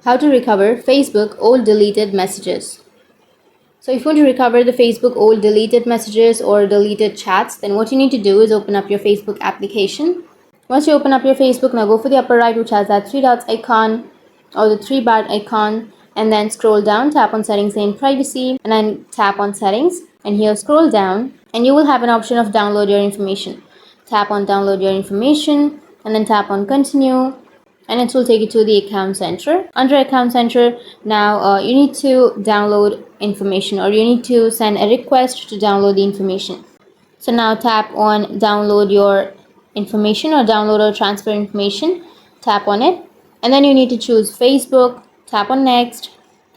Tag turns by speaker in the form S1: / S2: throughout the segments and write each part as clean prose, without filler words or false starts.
S1: How to recover Facebook old deleted messages. So if you want to recover the Facebook old deleted messages or deleted chats, then what you need to do is open up your Facebook application. Once you open up your Facebook, now go for the upper right, which has that three dots icon or the three bar icon, and then scroll down, tap on settings and privacy, and then tap on settings, and here scroll down, and you will have an option of download your information. Tap on download your information, and then tap on continue, and it will take you to the account center. Under account center, now you need to download information, or you need to send a request to download the information. So now tap on download your information or download or transfer information. Tap on it, and then you need to choose Facebook. Tap on next,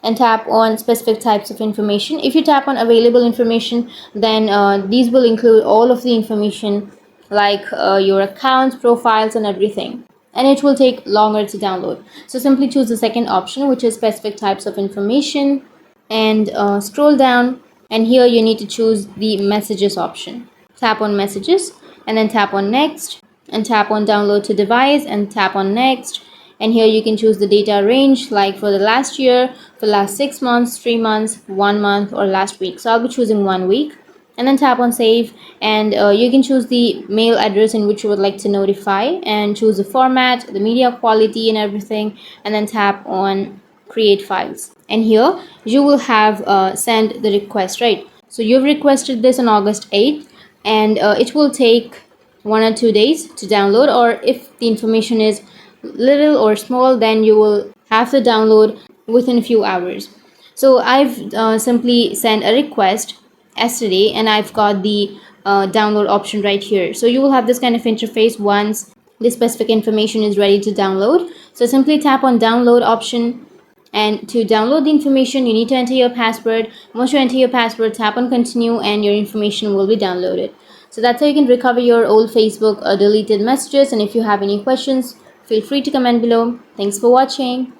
S1: and tap on specific types of information. If you tap on available information, then these will include all of the information like your accounts, profiles, and everything, and it will take longer to download. So simply choose the second option, which is specific types of information, and scroll down, and here you need to choose the messages option. Tap on messages, and then tap on next, and tap on download to device, and tap on next, and here you can choose the data range, like for the last year, for the last 6 months, 3 months, 1 month, or last week. So I'll be choosing 1 week, and then tap on save, and you can choose the mail address in which you would like to notify, and choose the format, the media quality, and everything, and then tap on create files, and here you will have send the request, right? So you've requested this on August 8th, and it will take 1 or 2 days to download, or if the information is little or small, then you will have to download within a few hours. So I've simply sent a request yesterday, and I've got the download option right here. So you will have this kind of interface once the specific information is ready to download. So simply tap on download option, and to download the information you need to enter your password. Once you enter your password, tap on continue, and your information will be downloaded. So that's how you can recover your old Facebook deleted messages. And if you have any questions, feel free to comment below. Thanks for watching.